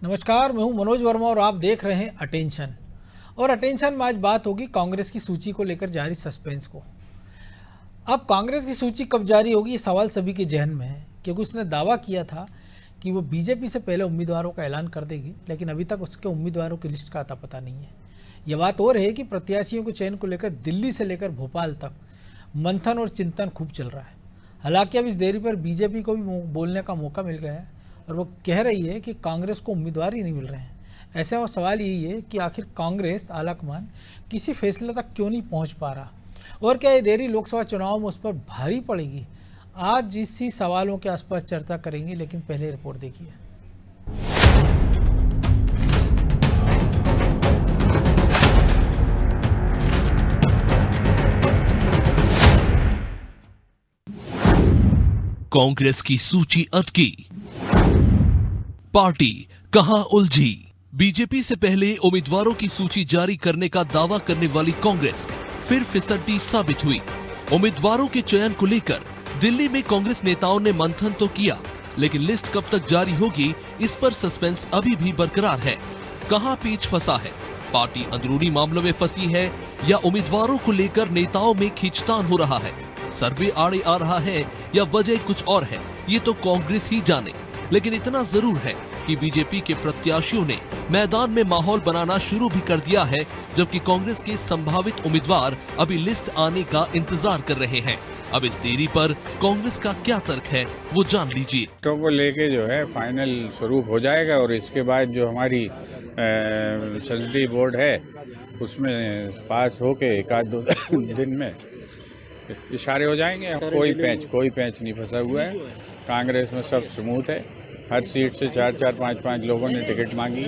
नमस्कार, मैं हूं मनोज वर्मा और आप देख रहे हैं अटेंशन। और अटेंशन में आज बात होगी कांग्रेस की सूची को लेकर जारी सस्पेंस को। अब कांग्रेस की सूची कब जारी होगी, ये सवाल सभी के जहन में है, क्योंकि उसने दावा किया था कि वो बीजेपी से पहले उम्मीदवारों का ऐलान कर देगी, लेकिन अभी तक उसके उम्मीदवारों की लिस्ट का अता पता नहीं है। यह बात और है कि प्रत्याशियों के चयन को लेकर दिल्ली से लेकर भोपाल तक मंथन और चिंतन खूब चल रहा है। हालांकि अब इस देरी पर बीजेपी को भी बोलने का मौका मिल गया है और वो कह रही है कि कांग्रेस को उम्मीदवार ही नहीं मिल रहे हैं। ऐसे में सवाल यही है कि आखिर कांग्रेस आलाकमान किसी फैसले तक क्यों नहीं पहुंच पा रहा, और क्या ये देरी लोकसभा चुनाव में उस पर भारी पड़ेगी। आज इसी सवालों के आसपास चर्चा करेंगे, लेकिन पहले रिपोर्ट देखिए। कांग्रेस की सूची अटकी, पार्टी कहां उलझी। बीजेपी से पहले उम्मीदवारों की सूची जारी करने का दावा करने वाली कांग्रेस फिर फिसड्डी साबित हुई। उम्मीदवारों के चयन को लेकर दिल्ली में कांग्रेस नेताओं ने मंथन तो किया, लेकिन लिस्ट कब तक जारी होगी, इस पर सस्पेंस अभी भी बरकरार है। कहां पेच फंसा है, पार्टी अंदरूनी मामलों में फंसी है या उम्मीदवारों को लेकर नेताओं में खींचतान हो रहा है, सर्वे आड़े आ रहा है या वजह कुछ और है, ये तो कांग्रेस ही जाने। लेकिन इतना जरूर है कि बीजेपी के प्रत्याशियों ने मैदान में माहौल बनाना शुरू भी कर दिया है, जबकि कांग्रेस के संभावित उम्मीदवार अभी लिस्ट आने का इंतजार कर रहे हैं। अब इस देरी पर कांग्रेस का क्या तर्क है, वो जान लीजिए। तो को लेके जो है फाइनल स्वरूप हो जाएगा और इसके बाद जो हमारी संसदीय बोर्ड है उसमें पास होके एक आध दो दिन में इशारे हो जाएंगे। कोई पैंच नहीं फंसा हुआ है। कांग्रेस में सब स्मूथ है। हर सीट से 4-4, 5-5 लोगों ने टिकट मांगी।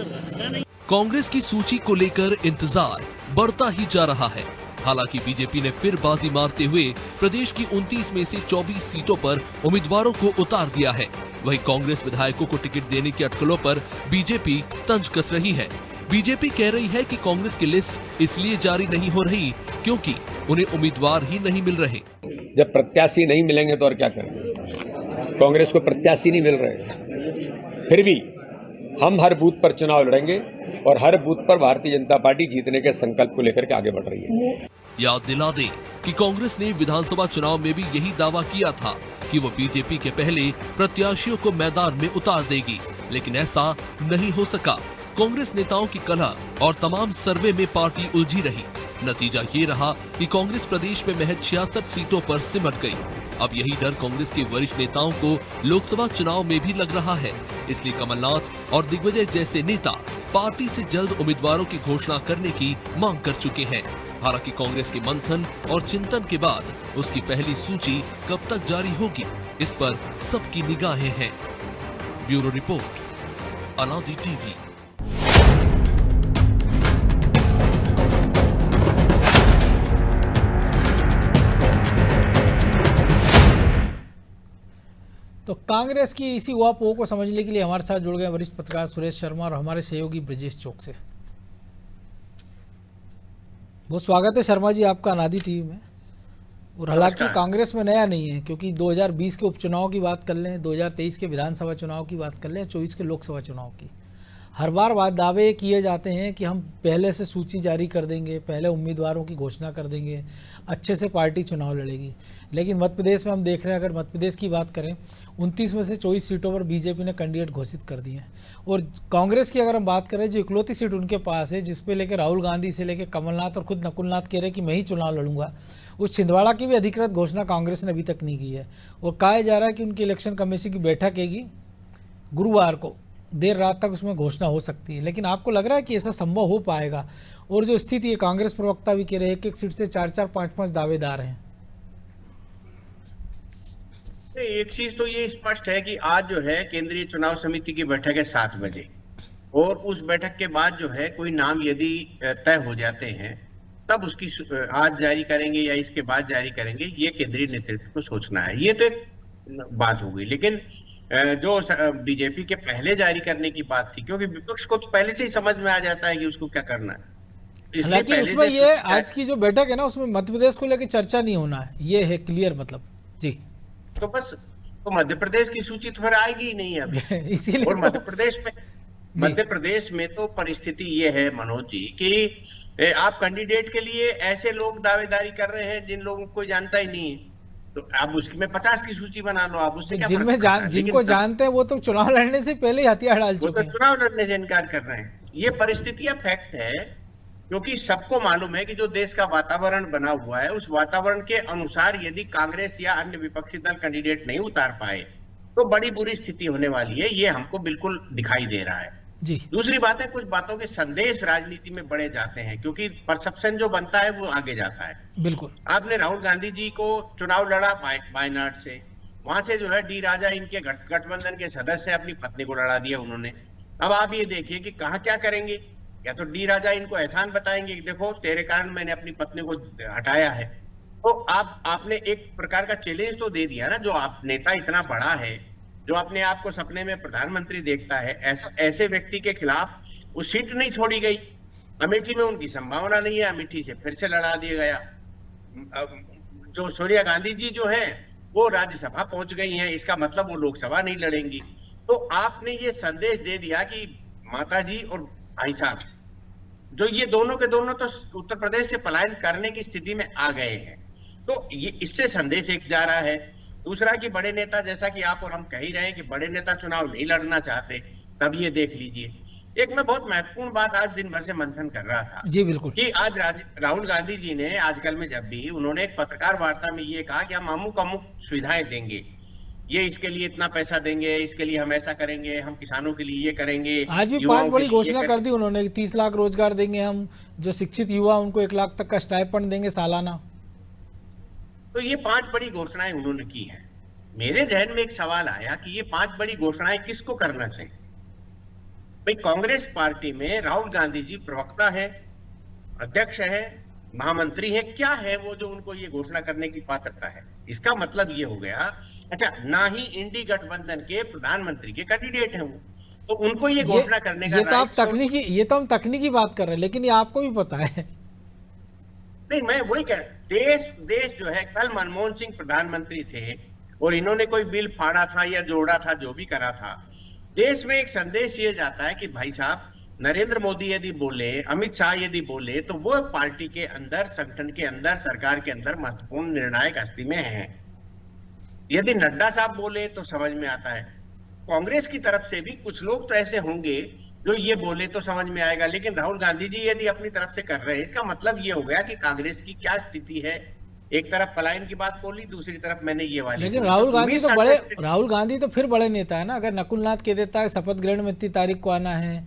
कांग्रेस की सूची को लेकर इंतजार बढ़ता ही जा रहा है। हालांकि बीजेपी ने फिर बाजी मारते हुए प्रदेश की 29 में से 24 सीटों पर उम्मीदवारों को उतार दिया है। वहीं कांग्रेस विधायकों को टिकट देने की अटकलों पर बीजेपी तंज कस रही है। बीजेपी कह रही है कि कांग्रेस की लिस्ट इसलिए जारी नहीं हो रही क्योंकि उन्हें उम्मीदवार ही नहीं मिल रहे। जब प्रत्याशी नहीं मिलेंगे तो और क्या करेंगे। कांग्रेस को प्रत्याशी नहीं मिल रहे, फिर भी हम हर बूथ पर चुनाव लड़ेंगे और हर बूथ पर भारतीय जनता पार्टी जीतने के संकल्प को लेकर के आगे बढ़ रही है। याद दिला दें कि कांग्रेस ने विधानसभा चुनाव में भी यही दावा किया था कि वो बीजेपी के पहले प्रत्याशियों को मैदान में उतार देगी, लेकिन ऐसा नहीं हो सका। कांग्रेस नेताओं की कलह और तमाम सर्वे में पार्टी उलझी रही। नतीजा ये रहा कि कांग्रेस प्रदेश में महज 66 सीटों पर सिमट गई। अब यही डर कांग्रेस के वरिष्ठ नेताओं को लोकसभा चुनाव में भी लग रहा है। इसलिए कमलनाथ और दिग्विजय जैसे नेता पार्टी से जल्द उम्मीदवारों की घोषणा करने की मांग कर चुके हैं। हालांकि कांग्रेस के मंथन और चिंतन के बाद उसकी पहली सूची कब तक जारी होगी, इस पर सबकी निगाहें हैं। ब्यूरो रिपोर्ट, अनादि टीवी। तो कांग्रेस की इसी उहापोह को समझने के लिए हमारे साथ जुड़ गए वरिष्ठ पत्रकार सुरेश शर्मा और हमारे सहयोगी ब्रजेश चौक से। बहुत स्वागत है शर्मा जी आपका अनादि टीवी में। और हालांकि कांग्रेस में नया नहीं है, क्योंकि 2020 के उपचुनाव की बात कर लें, 2023 के विधानसभा चुनाव की बात कर लें, 24 के लोकसभा चुनाव की, हर बार दावे किए जाते हैं कि हम पहले से सूची जारी कर देंगे, पहले उम्मीदवारों की घोषणा कर देंगे, अच्छे से पार्टी चुनाव लड़ेगी। लेकिन मध्य प्रदेश में हम देख रहे हैं, अगर मध्य प्रदेश की बात करें, 29 में से 24 सीटों पर बीजेपी ने कैंडिडेट घोषित कर दिए हैं। और कांग्रेस की अगर हम बात करें, जो इकलौती सीट उनके पास है, जिस पे लेकर राहुल गांधी से लेकर कमलनाथ और खुद नकुलनाथ कह रहे हैं कि मैं ही चुनाव लड़ूंगा, उस छिंदवाड़ा की भी अधिकृत घोषणा कांग्रेस ने अभी तक नहीं की है। और कहा जा रहा है कि उनकी इलेक्शन कमेटी की बैठक हैगी गुरुवार को, देर रात तक उसमें घोषणा हो सकती है। लेकिन आपको लग रहा है कि ऐसा संभव हो पाएगा? और जो स्थिति है, कांग्रेस प्रवक्ता भी कह रहे हैं एक सीट से 4-4, 5-5 दावेदार हैं। एक चीज तो ये स्पष्ट है कि आज जो है केंद्रीय चुनाव समिति की बैठक है 7 बजे, और उस बैठक के बाद जो है कोई नाम यदि तय हो जाते हैं तब उसकी आज जारी करेंगे या इसके बाद जारी करेंगे, ये केंद्रीय नेतृत्व को सोचना है। ये तो एक बात हो गई। लेकिन जो बीजेपी के पहले जारी करने की बात थी, क्योंकि विपक्ष को तो पहले से ही समझ में आ जाता है कि उसको क्या करना है। हालांकि उसमें ये आज की जो बैठक है ना, उसमें मध्य प्रदेश को लेकर चर्चा नहीं होना है, ये है क्लियर मतलब जी। तो बस तो मध्य प्रदेश की सूची तो फिर आएगी ही नहीं अभी। इसीलिए और मध्य प्रदेश में मध्य प्रदेश में तो परिस्थिति ये है मनोज जी कि आप कैंडिडेट के लिए ऐसे लोग दावेदारी कर रहे हैं जिन लोगों को जानता ही नहीं है, तो आप उसमें 50 की सूची बना लो, आप उससे क्या फर्क जिनमें पड़ता है? जिनको लेकिन जानते हैं वो तो चुनाव लड़ने से पहले ही हथियार डाल वो चुके तो हैं। चुनाव लड़ने से इनकार कर रहे हैं। ये परिस्थितियां फैक्ट है, क्योंकि सबको मालूम है कि जो देश का वातावरण बना हुआ है उस वातावरण के अनुसार यदि कांग्रेस या अन्य विपक्षी दल कैंडिडेट नहीं उतार पाए तो बड़ी बुरी स्थिति होने वाली है, ये हमको बिल्कुल दिखाई दे रहा है। जी दूसरी बात है, कुछ बातों के संदेश राजनीति में बड़े जाते हैं, क्योंकि परसेप्शन जो बनता है वो आगे जाता है। बिल्कुल। आपने राहुल गांधी जी को चुनाव लड़ा वायनाड से, वहां से जो है डी राजा इनके गठबंधन के सदस्य अपनी पत्नी को लड़ा दिया उन्होंने। अब आप ये देखिए कि कहाँ क्या करेंगे, या तो डी राजा इनको एहसान बताएंगे कि देखो तेरे कारण मैंने अपनी पत्नी को हटाया है, तो आपने एक प्रकार का चैलेंज तो दे दिया ना। जो आप नेता इतना बड़ा है, जो अपने आप को सपने में प्रधानमंत्री देखता है, ऐसे व्यक्ति के खिलाफ वो सीट नहीं छोड़ी गई। अमेठी में उनकी संभावना नहीं है, अमेठी से फिर से लड़ा दिया गया। जो सोनिया गांधी जी जो है वो राज्यसभा पहुंच गई हैं, इसका मतलब वो लोकसभा नहीं लड़ेंगी। तो आपने ये संदेश दे दिया कि माता जी और भाई साहब, जो ये दोनों के दोनों तो उत्तर प्रदेश से पलायन करने की स्थिति में आ गए हैं, तो ये इससे संदेश एक जा रहा है। दूसरा कि बड़े नेता, जैसा कि आप और हम कह ही रहे हैं कि बड़े नेता चुनाव नहीं लड़ना चाहते, तब ये देख लीजिए। एक मैं बहुत महत्वपूर्ण बात आज दिन भर से मंथन कर रहा था जी बिल्कुल कि आज राहुल गांधी जी ने आजकल में जब भी उन्होंने एक पत्रकार वार्ता में ये कहा कि हम अमुक अमुक सुविधाएं देंगे, ये इसके लिए इतना पैसा देंगे, इसके लिए हम ऐसा करेंगे, हम किसानों के लिए ये करेंगे। आज भी 5 बड़ी घोषणा कर दी उन्होंने, 30 लाख रोजगार देंगे हम, जो शिक्षित युवा उनको 1 लाख तक का स्टाइपेंड देंगे सालाना। तो ये 5 बड़ी घोषणाएं उन्होंने की हैं। मेरे जहन में एक सवाल आया कि ये 5 बड़ी घोषणाएं किसको करना चाहिए। भाई कांग्रेस पार्टी में राहुल गांधी जी प्रवक्ता है, अध्यक्ष है, महामंत्री है, क्या है वो जो उनको ये घोषणा करने की पात्रता है? इसका मतलब ये हो गया, अच्छा ना ही इंडी गठबंधन के प्रधानमंत्री के कैंडिडेट हैं वो, तो उनको ये घोषणा करने का ये तो आप तकनीकी, ये तो हम तकनीकी बात कर रहे हैं, लेकिन ये आपको भी पता है। नहीं, मैं वही कह देश जो है, कल मनमोहन सिंह प्रधानमंत्री थे और इन्होंने कोई बिल फाड़ा था या जोड़ा था, जो भी करा था, देश में एक संदेश ये जाता है कि भाई साहब नरेंद्र मोदी यदि बोले, अमित शाह यदि बोले, तो वो पार्टी के अंदर, संगठन के अंदर, सरकार के अंदर महत्वपूर्ण निर्णायक हस्ती में है। यदि नड्डा साहब बोले तो समझ में आता है। कांग्रेस की तरफ से भी कुछ लोग तो ऐसे होंगे जो ये बोले तो समझ में आएगा, लेकिन राहुल गांधी जी यदि अपनी तरफ से कर रहे हैं, इसका मतलब ये हो गया कि कांग्रेस की क्या स्थिति है। एक तरफ पलायन की बात बोली, दूसरी तरफ मैंने ये वाली। लेकिन राहुल गांधी तो फिर बड़े नेता है ना। अगर नकुलनाथ कह देता है शपथ ग्रहण में इतनी तारीख को आना है,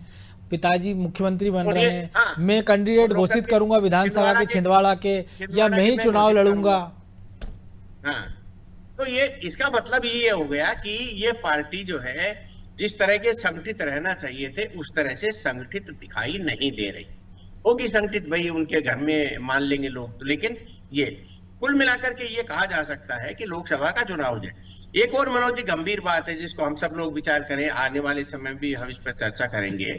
पिताजी मुख्यमंत्री बन रहे हैं, हाँ, मैं कैंडिडेट घोषित करूंगा विधानसभा के छिंदवाड़ा के, या मैं ही चुनाव लड़ूंगा। हाँ, तो ये इसका मतलब ये हो गया कि ये पार्टी जो है जिस तरह के संगठित रहना चाहिए थे उस तरह से संगठित दिखाई नहीं दे रही। होगी संगठित, भाई उनके घर में मान लेंगे लोग, लेकिन ये कुल मिलाकर के ये कहा जा सकता है कि लोकसभा का चुनाव जो है। एक और मनोज जी गंभीर बात है जिसको हम सब लोग विचार करें, आने वाले समय भी हम इस पर चर्चा करेंगे।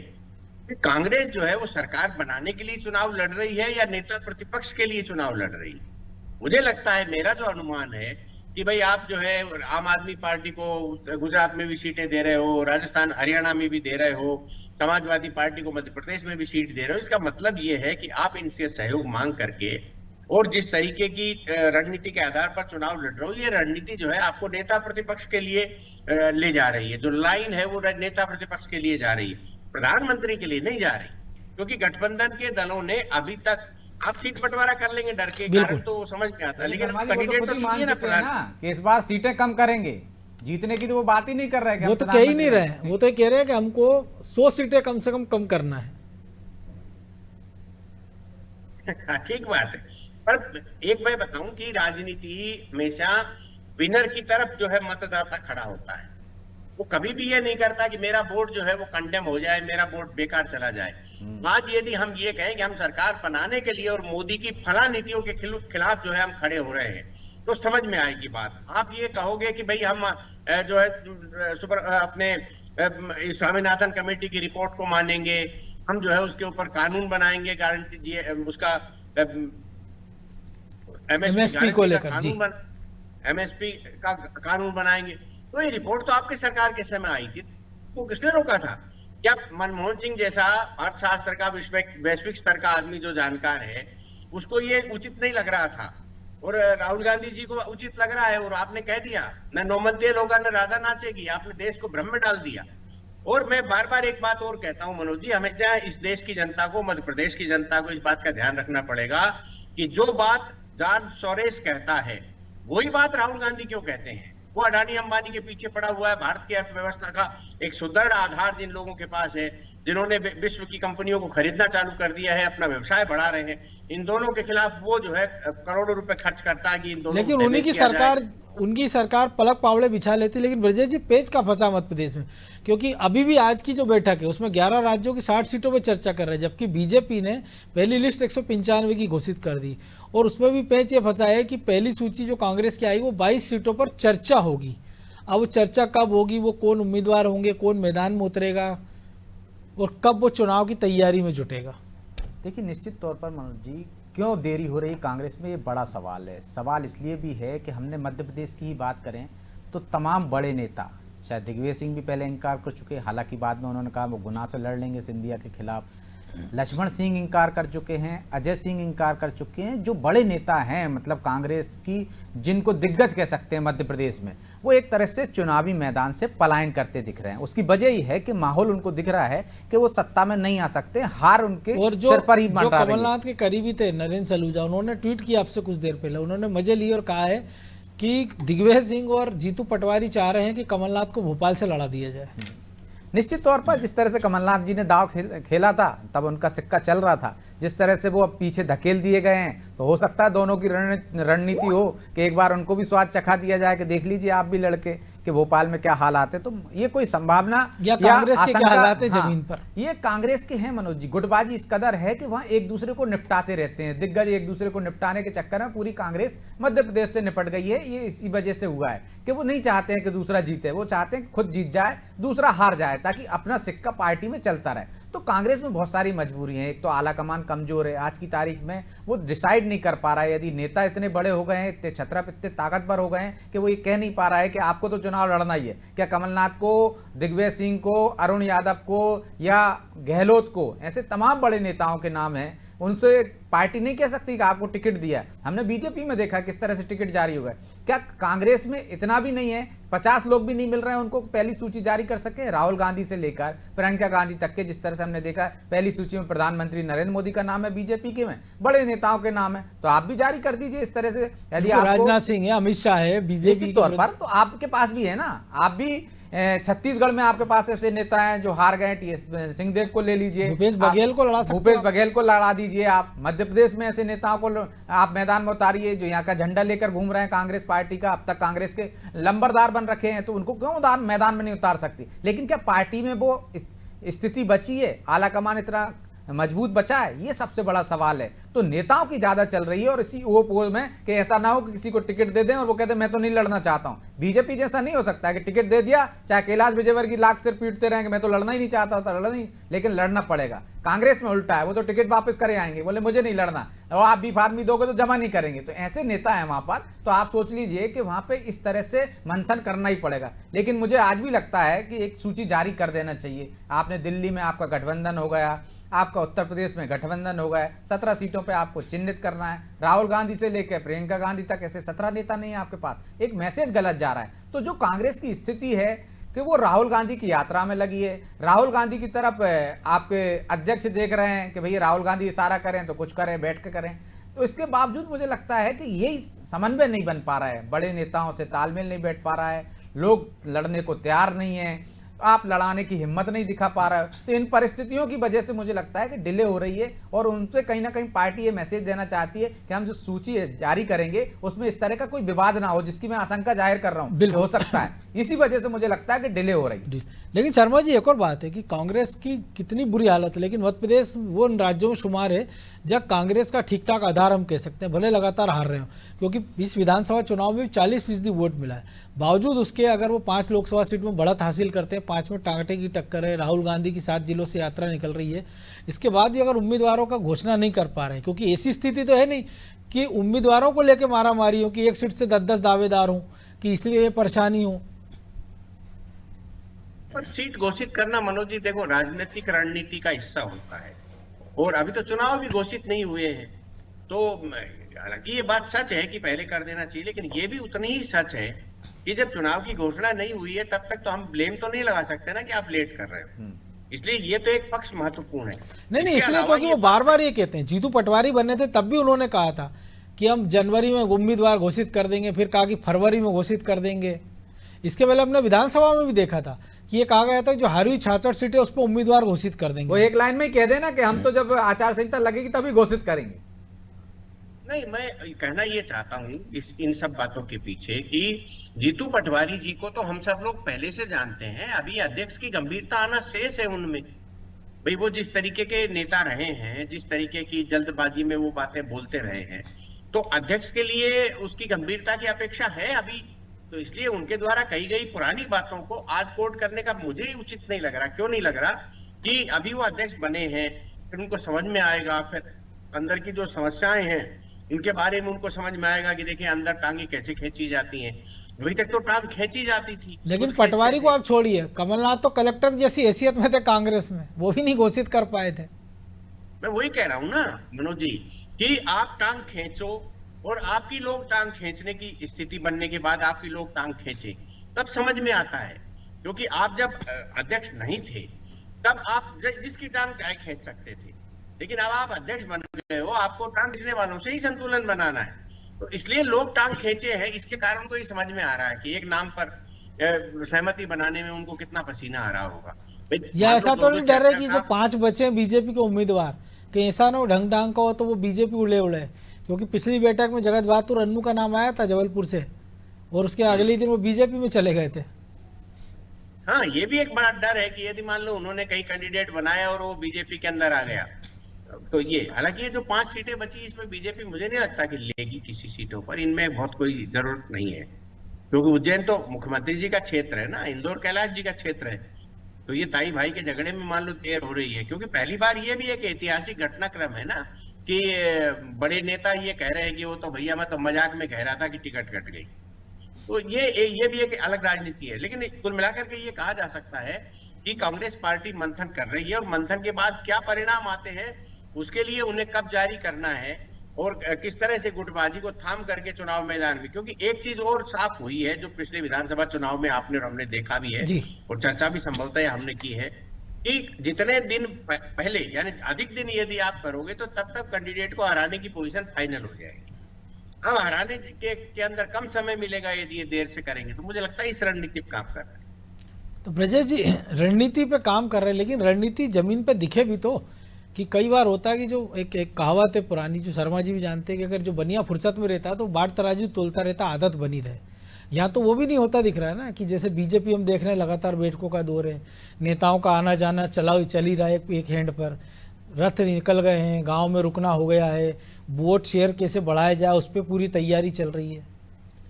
कांग्रेस जो है वो सरकार बनाने के लिए चुनाव लड़ रही है या नेता प्रतिपक्ष के लिए चुनाव लड़ रही है? मुझे लगता है, मेरा जो अनुमान है कि भाई आप जो है आम आदमी पार्टी को गुजरात में भी सीटें दे रहे हो, राजस्थान हरियाणा में भी दे रहे हो, समाजवादी पार्टी को मध्य प्रदेश में भी सीट दे रहे हो। इसका मतलब ये है कि आप इनसे सहयोग मांग करके और जिस तरीके की रणनीति के आधार पर चुनाव लड़ रहे हो, ये रणनीति जो है आपको नेता प्रतिपक्ष के लिए ले जा रही है। जो लाइन है वो नेता प्रतिपक्ष के लिए जा रही है, प्रधानमंत्री के लिए नहीं जा रही, क्योंकि गठबंधन के दलों ने अभी तक, आप सीट बंटवारा कर लेंगे डर के कारण, तो समझ में आता है, लेकिन कैंडिडेट तो चाहिए ना कि इस बार सीटें कम करेंगे, जीतने की तो वो बात ही नहीं कर रहे। वो तो कह ही नहीं रहे, वो तो कह रहे हैं कि हमको 100 सीटें कम से कम करना है। ठीक बात है, पर एक मैं बताऊं कि राजनीति हमेशा विनर की तरफ जो है मतदाता खड़ा होता है। वो कभी भी ये नहीं करता कि मेरा वोट जो है वो कंडेम हो जाए, मेरा वोट बेकार चला जाए। आज यदि हम ये कहें कि हम सरकार बनाने के लिए और मोदी की फला नीतियों के खिलाफ जो है हम खड़े हो रहे हैं, तो समझ में आएगी बात। आप ये कहोगे कि भाई हम जो है अपने स्वामीनाथन कमेटी की रिपोर्ट को मानेंगे, हम जो है उसके ऊपर कानून बनाएंगे, गारंटी उसका एमएसपी को लेकर एमएसपी का कानून बनाएंगे। तो ये रिपोर्ट तो आपके सरकार के समय आई थी, वो किसने रोका था? क्या मनमोहन सिंह जैसा अर्थशास्त्र का वैश्विक स्तर का आदमी जो जानकार है, उसको ये उचित नहीं लग रहा था, और राहुल गांधी जी को उचित लग रहा है, और आपने कह दिया न नौमंतेल होगा न राधा नाचेगी, आपने देश को भ्रम में डाल दिया। और मैं बार बार एक बात और कहता हूं मनोज जी, हमेशा इस देश की जनता को, मध्य प्रदेश की जनता को इस बात का ध्यान रखना पड़ेगा कि जो बात जॉर्ज सोरेस कहता है वही बात राहुल गांधी क्यों कहते हैं। वो अडानी अंबानी के पीछे पड़ा हुआ है। भारत की अर्थव्यवस्था का एक सुदृढ़ आधार जिन लोगों के पास है, जिन्होंने विश्व की कंपनियों को खरीदना चालू कर दिया है, अपना व्यवसाय बढ़ा रहे हैं, इन दोनों के खिलाफ वो जो है करोड़ों रुपए खर्च करता है कि इन दोनों लेकिन को उनकी सरकार पलक पावड़े बिछा लेती। लेकिन ब्रजेश जी, पेच का फंसा मध्य प्रदेश में, क्योंकि अभी भी आज की जो बैठक है उसमें 11 राज्यों की 60 सीटों पर चर्चा कर रहे हैं, जबकि बीजेपी ने पहली लिस्ट 195 की घोषित कर दी। और उसमें भी पेच ये फंसा है कि पहली सूची जो कांग्रेस की आई वो 22 सीटों पर चर्चा होगी। अब वो चर्चा कब होगी, वो कौन उम्मीदवार होंगे, कौन मैदान में उतरेगा, और कब वो चुनाव की तैयारी में जुटेगा। देखिए, निश्चित तौर पर मनोज जी, क्यों देरी हो रही कांग्रेस में, ये बड़ा सवाल है। सवाल इसलिए भी है कि हमने मध्य प्रदेश की ही बात करें तो तमाम बड़े नेता, चाहे दिग्विजय सिंह भी पहले इनकार कर चुके, हालांकि बाद में उन्होंने कहा वो गुनाह से लड़ लेंगे सिंधिया के खिलाफ, लक्ष्मण सिंह इंकार कर चुके हैं, अजय सिंह इंकार कर चुके हैं। जो बड़े नेता हैं मतलब कांग्रेस की, जिनको दिग्गज कह सकते हैं मध्य प्रदेश में, वो एक तरह से चुनावी मैदान से पलायन करते दिख रहे हैं। उसकी वजह ही है कि माहौल उनको दिख रहा है कि वो सत्ता में नहीं आ सकते, हार उनके सिर पर ही मंडरा रही है। कमलनाथ के करीबी थे नरेंद्र सलूजा, उन्होंने ट्वीट किया आपसे कुछ देर पहले, उन्होंने मजे लिए और कहा है कि दिग्विजय सिंह और जीतू पटवारी चाह रहे हैं कि कमलनाथ को भोपाल से लड़ा दिया जाए। निश्चित तौर पर जिस तरह से कमलनाथ जी ने दाव खेला था, तब उनका सिक्का चल रहा था, जिस तरह से वो अब पीछे धकेल दिए गए हैं, तो हो सकता है दोनों की रणनीति हो कि एक बार उनको भी स्वाद चखा दिया जाए कि देख लीजिए आप भी लड़के कि भोपाल में क्या हालात है। तो ये कोई संभावना या कांग्रेस के क्या हालात है जमीन पर, ये कांग्रेस के हैं मनोज जी। गुटबाजी इस कदर है कि वहां एक दूसरे को निपटाते रहते हैं, दिग्गज एक दूसरे को निपटाने के चक्कर में पूरी कांग्रेस मध्य प्रदेश से निपट गई है। ये इसी वजह से हुआ है कि वो नहीं चाहते हैं कि दूसरा जीते, वो चाहते हैं कि खुद जीत जाए, दूसरा हार जाए, ताकि अपना सिक्का पार्टी में चलता रहे। तो कांग्रेस में बहुत सारी मजबूरी है। एक तो आला कमान कमजोर है, आज की तारीख में वो डिसाइड नहीं कर पा रहा है। यदि नेता इतने बड़े हो गए हैं, इतने छत्रप, इतने ताकतवर हो गए हैं कि वो ये कह नहीं पा रहा है कि आपको तो चुनाव लड़ना ही है। क्या कमलनाथ को, दिग्विजय सिंह को, अरुण यादव को या गहलोत को, ऐसे तमाम बड़े नेताओं के नाम हैं, उनसे पार्टी नहीं कह सकती कि आपको टिकट दिया। हमने बीजेपी में देखा किस तरह से टिकट जारी हो गए। क्या कांग्रेस में इतना भी नहीं है, 50 लोग भी नहीं मिल रहे हैं उनको पहली सूची जारी कर सके? राहुल गांधी से लेकर प्रियंका गांधी तक के, जिस तरह से हमने देखा पहली सूची में प्रधानमंत्री नरेंद्र मोदी का नाम है, बीजेपी के में बड़े नेताओं के नाम है, तो आप भी जारी कर दीजिए इस तरह से। यदि राजनाथ सिंह है, अमित शाह है, बीजेपी तौर पर, तो आपके पास भी है ना। आप भी छत्तीसगढ़ में आपके पास ऐसे नेता हैं जो हार गए, टीएस सिंहदेव को ले लीजिए, भूपेश बघेल को लड़ा सकते, भूपेश बघेल को लड़ा दीजिए आप। मध्य प्रदेश में ऐसे नेताओं को आप मैदान में उतारिए जो यहाँ का झंडा लेकर घूम रहे हैं कांग्रेस पार्टी का, अब तक कांग्रेस के लंबरदार बन रखे हैं, तो उनको क्यों मैदान में नहीं उतार सकती? लेकिन क्या पार्टी में वो स्थिति बची है, आला कमान इतना मजबूत बचा है? ये सबसे बड़ा सवाल है। तो नेताओं की ज्यादा चल रही है, और इसी ओपोज में कि ऐसा ना हो कि किसी को टिकट दे दें और वो कहते हैं मैं तो नहीं लड़ना चाहता हूं। बीजेपी जैसा नहीं हो सकता है कि टिकट दे दिया, चाहे कैलाश विजयवर्गीय लाख सिर पीटते रहेंगे मैं तो लड़ना ही नहीं चाहता था, लड़ना नहीं, लेकिन लड़ना पड़ेगा। कांग्रेस में उल्टा है, वो तो टिकट वापस करे आएंगे, बोले मुझे नहीं लड़ना, और आप भी फार्मी दोगे तो जमा नहीं करेंगे। तो ऐसे नेता है वहां पर, तो आप सोच लीजिए कि वहां पे इस तरह से मंथन करना ही पड़ेगा। लेकिन मुझे आज भी लगता है कि एक सूची जारी कर देना चाहिए। आपने दिल्ली में आपका गठबंधन हो गया, आपका उत्तर प्रदेश में गठबंधन हो गया, 17 सीटों पे आपको चिन्हित करना है। राहुल गांधी से लेकर प्रियंका गांधी तक ऐसे 17 नेता नहीं है आपके पास। एक मैसेज गलत जा रहा है। तो जो कांग्रेस की स्थिति है कि वो राहुल गांधी की यात्रा में लगी है, राहुल गांधी की तरफ आपके अध्यक्ष देख रहे हैं कि भैया राहुल गांधी इशारा करें तो कुछ करें, बैठ के करें। तो इसके बावजूद मुझे लगता है कि यही समन्वय नहीं बन पा रहा है, बड़े नेताओं से तालमेल नहीं बैठ पा रहा है, लोग लड़ने को तैयार नहीं है, आप लड़ाने की हिम्मत नहीं दिखा पा रहा है। तो इन परिस्थितियों की वजह से मुझे लगता है कि डिले हो रही है, और उनसे कहीं ना कहीं पार्टी ये मैसेज देना चाहती है कि हम जो सूची जारी करेंगे उसमें इस तरह का कोई विवाद ना हो, जिसकी मैं आशंका जाहिर कर रहा हूं, हो सकता है। इसी वजह से मुझे लगता है कि डिले हो रही है। लेकिन शर्मा जी, एक और बात है कि कांग्रेस की कितनी बुरी हालत है, लेकिन मध्य प्रदेश वो उन राज्यों में शुमार है जब कांग्रेस का ठीक ठाक आधार हम कह सकते हैं, भले लगातार हार रहे हो, क्योंकि इस विधानसभा चुनाव में 40% वोट मिला है। बावजूद उसके अगर वो 5 लोकसभा सीट में बढ़त हासिल करते हैं, 5 में टांगटे की टक्कर है, राहुल गांधी की 7 जिलों से यात्रा निकल रही है, इसके बाद भी अगर उम्मीदवारों का घोषणा नहीं कर पा रहे हैं, क्योंकि ऐसी स्थिति तो है नहीं कि उम्मीदवारों को लेकर मारामारी हो कि एक सीट से 10-10 दावेदार हों कि इसलिए ये परेशानी हो। पर सीट घोषित करना मनोज जी देखो राजनीतिक रणनीति का हिस्सा होता है, और अभी तो चुनाव भी घोषित नहीं हुए हैं। तो हालांकि ये बात सच है कि पहले कर देना चाहिए, लेकिन ये भी उतनी ही सच है कि जब चुनाव की घोषणा नहीं हुई है तब तक तो हम ब्लेम तो नहीं लगा सकते ना कि आप लेट कर रहे हो। इसलिए ये तो एक पक्ष महत्वपूर्ण है। नहीं इसके इसलिए अलावा क्योंकि ये वो बार बार ये कहते हैं, जीतू पटवारी बने थे तब भी उन्होंने कहा था कि हम जनवरी में उम्मीदवार घोषित कर देंगे, फिर कहा कि फरवरी में घोषित कर देंगे। इसके पहले हमने विधानसभा में भी देखा था कि ये कहा गया था कि जो हारी हुई 66 सीटें उस पर उम्मीदवार घोषित कर देंगे। वो एक लाइन में ही कह देना कि हम तो जब आचार संहिता लगेगी तभी घोषित करेंगे। नहीं, मैं कहना ये चाहता हूँ इन सब बातों के पीछे कि जीतू पटवारी जी को तो हम सब लोग पहले से जानते हैं। अभी अध्यक्ष की गंभीरता आना शेष है उनमें। भाई वो जिस तरीके के नेता रहे हैं, जिस तरीके की जल्दबाजी में वो बातें बोलते रहे हैं, तो अध्यक्ष के लिए उसकी गंभीरता की अपेक्षा है अभी। तो इसलिए उनके द्वारा कही गई पुरानी बातों को आज कोट करने का मुझे ही उचित नहीं लग रहा। क्यों नहीं लग रहा? कि अभी वो अध्यक्ष बने हैं, फिर उनको समझ में आएगा, फिर अंदर की जो समस्याएं हैं उनके बारे में उनको समझ में आएगा कि देखिए अंदर टांगे कैसे खींची जाती हैं। अभी तक तो टांग खींची जाती थी। लेकिन पटवारी को आप छोड़िए, कमलनाथ तो कलेक्टर जैसी हैसियत में थे कांग्रेस में, वो भी नहीं घोषित कर पाए थे। मैं वही कह रहा हूं ना मनोज जी कि आप टांग खींचो और आपकी लोग टांग खींचने की स्थिति बनने के बाद आपकी लोग टांग खींचे, तब समझ में आता है। क्योंकि आप जब अध्यक्ष नहीं थे तब आप जिसकी टांग चाहे खींच सकते थे, लेकिन अब आप अध्यक्ष बन गए हो, आपको टांग खींचने वालों से ही संतुलन बनाना है। तो इसलिए लोग टांग खींचे हैं। इसके कारण तो ये समझ में आ रहा है कि एक नाम पर सहमति बनाने में उनको कितना पसीना आ रहा होगा। या ऐसा तो नहीं डर रहे कि जो 5 बचे हैं बीजेपी के उम्मीदवार, कि ऐसा ना हो ढंग ढंग का हो तो वो बीजेपी उड़े उड़े। क्योंकि पिछली बैठक में जगत बहादुर अन्नू का नाम आया था जबलपुर से, और उसके अगले दिन वो बीजेपी में चले गए थे। हाँ, ये भी एक बड़ा डर है कि यदि मान लो उन्होंने कई कैंडिडेट बनाया और वो बीजेपी के अंदर आ गया तो ये, हालांकि ये जो 5 सीटें बची इसमें बीजेपी मुझे नहीं लगता कि लेगी किसी सीटों पर। इनमें बहुत कोई जरूरत नहीं है, क्योंकि उज्जैन तो मुख्यमंत्री जी का क्षेत्र है ना, इंदौर कैलाश जी का क्षेत्र है। तो ये ताई भाई के झगड़े में मान लो देर हो रही है, क्योंकि पहली बार ये भी एक ऐतिहासिक घटनाक्रम है ना कि बड़े नेता ये कह रहे हैं कि वो तो भैया मैं तो मजाक में कह रहा था कि टिकट कट गई। तो ये भी एक अलग राजनीति है। लेकिन कुल मिलाकर के ये कहा जा सकता है कि कांग्रेस पार्टी मंथन कर रही है, और मंथन के बाद क्या परिणाम आते हैं उसके लिए उन्हें कब जारी करना है और किस तरह से गुटबाजी को थाम करके चुनाव मैदान में। क्योंकि एक चीज और साफ हुई है जो पिछले विधानसभा चुनाव में आपने और हमने देखा भी है और चर्चा भी संभवतः हमने की है कि जितने दिन पहले यानी अधिक दिन यदि आप करोगे तो तब तक कैंडिडेट को हराने की पोजीशन फाइनल हो जाएगी। अब हराने के अंदर कम समय मिलेगा यदि ये देर से करेंगे। तो मुझे लगता है इस रणनीति पे काम कर रहे हैं। तो ब्रजेश जी रणनीति पे काम कर रहे हैं, लेकिन रणनीति जमीन पे दिखे भी तो। कि कई बार होता है कि जो एक कहावत है पुरानी, जो शर्मा जी भी जानते हैं कि अगर जो बनिया फुर्सत में रहता है तो बाट तराजू तोलता रहता, आदत बनी रहे। यहाँ तो वो भी नहीं होता दिख रहा है ना, कि जैसे बीजेपी हम देख रहे हैं लगातार बैठकों का दौर है, नेताओं का आना जाना चल ही रहा है एक हैंड पर, रथ निकल गए हैं, गांव में रुकना हो गया है, वोट शेयर कैसे बढ़ाया जाए उस पर पूरी तैयारी चल रही है।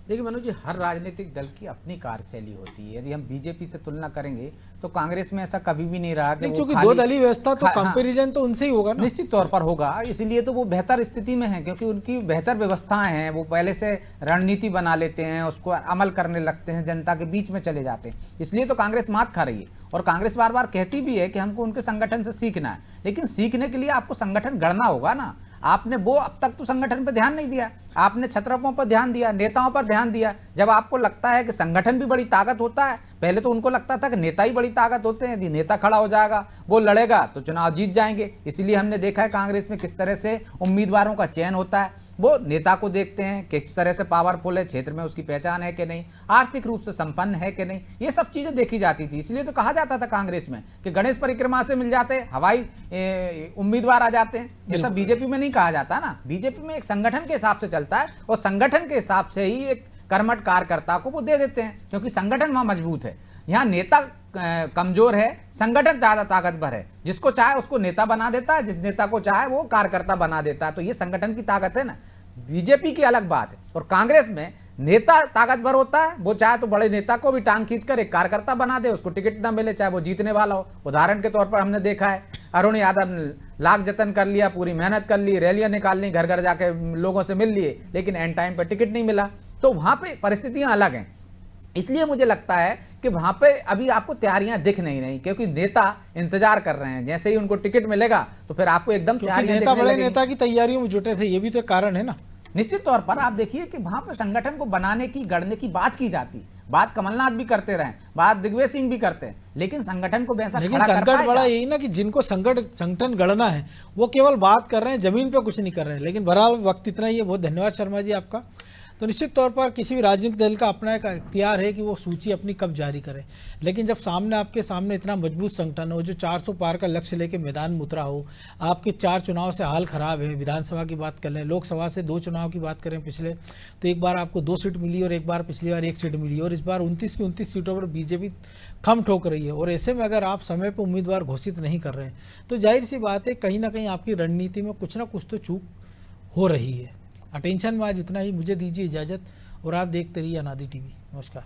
देखिए मनोज जी, हर राजनीतिक दल की अपनी कार्यशैली होती है। यदि हम बीजेपी से तुलना करेंगे तो कांग्रेस में ऐसा कभी भी नहीं रहा कि क्योंकि 2 दलीय व्यवस्था तो कंपैरिजन तो उनसे ही होगा ना। निश्चित तौर पर होगा, इसीलिए तो वो बेहतर स्थिति में है, क्योंकि उनकी बेहतर व्यवस्थाएं हैं। वो पहले से रणनीति बना लेते हैं, उसको अमल करने लगते हैं, जनता के बीच में चले जाते हैं। इसलिए तो कांग्रेस मात खा रही है, और कांग्रेस बार बार कहती भी है कि हमको उनके संगठन से सीखना है। लेकिन सीखने के लिए आपको संगठन गढ़ना होगा ना। आपने वो अब तक तो संगठन पर ध्यान नहीं दिया, आपने छत्रपों पर ध्यान दिया, नेताओं पर ध्यान दिया। जब आपको लगता है कि संगठन भी बड़ी ताकत होता है, पहले तो उनको लगता था कि नेता ही बड़ी ताकत होते हैं, यदि नेता खड़ा हो जाएगा वो लड़ेगा तो चुनाव जीत जाएंगे। इसीलिए हमने देखा है कांग्रेस में किस तरह से उम्मीदवारों का चयन होता है। वो नेता को देखते हैं किस तरह से पावरफुल है, क्षेत्र में उसकी पहचान है कि नहीं, आर्थिक रूप से संपन्न है कि नहीं, ये सब चीजें देखी जाती थी। इसलिए तो कहा जाता था कांग्रेस में कि गणेश परिक्रमा से मिल जाते, हवाई उम्मीदवार आ जाते हैं। ये सब बीजेपी में नहीं कहा जाता ना। बीजेपी में एक संगठन के हिसाब से चलता है, और संगठन के हिसाब से ही एक कर्मठ कार्यकर्ता को वो दे देते हैं, क्योंकि संगठन वहां मजबूत है। यहाँ नेता कमजोर है, संगठन ज्यादा ताकतवर है। जिसको चाहे उसको नेता बना देता है, जिस नेता को चाहे वो कार्यकर्ता बना देता है। तो ये संगठन की ताकत है ना। बीजेपी की अलग बात है, और कांग्रेस में नेता ताकतवर होता है, वो चाहे तो बड़े नेता को भी टांग खींचकर एक कार्यकर्ता बना दे, उसको टिकट ना मिले चाहे वो जीतने वाला हो। उदाहरण के तौर पर हमने देखा है अरुण यादव ने लाख जतन कर लिया, पूरी मेहनत कर ली, रैलियां निकाल ली, घर घर जाके लोगों से मिल लिए, लेकिन एंड टाइम पर टिकट नहीं मिला। तो वहां पे परिस्थितियां अलग हैं। इसलिए मुझे लगता है कि वहां पे अभी आपको तैयारियां दिख नहीं रही, क्योंकि नेता इंतजार कर रहे हैं, जैसे ही उनको टिकट मिलेगा तो फिर आपको एकदम क्योंकि तैयारियां नेता दिखने बड़े लगेंगी। नेता की तैयारियों में जुटे थे, ये भी तो एक कारण है ना। निश्चित तौर पर आप देखिए कि वहां पर संगठन को बनाने की, गढ़ने की बात की जाती, बात कमलनाथ भी करते रहे, बात दिग्विजय सिंह भी करते हैं, लेकिन संगठन को वैसा लेकिन खड़ा कर संकट पाए बड़ा क्या? यही ना कि जिनको संगठन गढ़ना है वो केवल बात कर रहे हैं, जमीन पे कुछ नहीं कर रहे हैं। लेकिन बहरहाल वक्त इतना ही है। बहुत धन्यवाद शर्मा जी आपका। तो निश्चित तौर पर किसी भी राजनीतिक दल का अपना एक इख्तियार है कि वो सूची अपनी कब जारी करे, लेकिन जब सामने आपके सामने इतना मजबूत संगठन हो जो 400 पार का लक्ष्य लेके मैदान में उतरा हो, आपके 4 चुनाव से हाल खराब है, विधानसभा की बात कर लें, लोकसभा से 2 चुनाव की बात करें पिछले, तो एक बार आपको 2 सीट मिली और एक बार पिछली बार 1 सीट मिली, और इस बार 29 की 29 सीटों पर बीजेपी खम ठोक रही है। और ऐसे में अगर आप समय पर उम्मीदवार घोषित नहीं कर रहे हैं तो जाहिर सी बात है कहीं ना कहीं आपकी रणनीति में कुछ ना कुछ तो चूक हो रही है। अटेंशन में आज इतना ही। मुझे दीजिए इजाज़त और आप देखते रहिए अनादि टीवी। नमस्कार।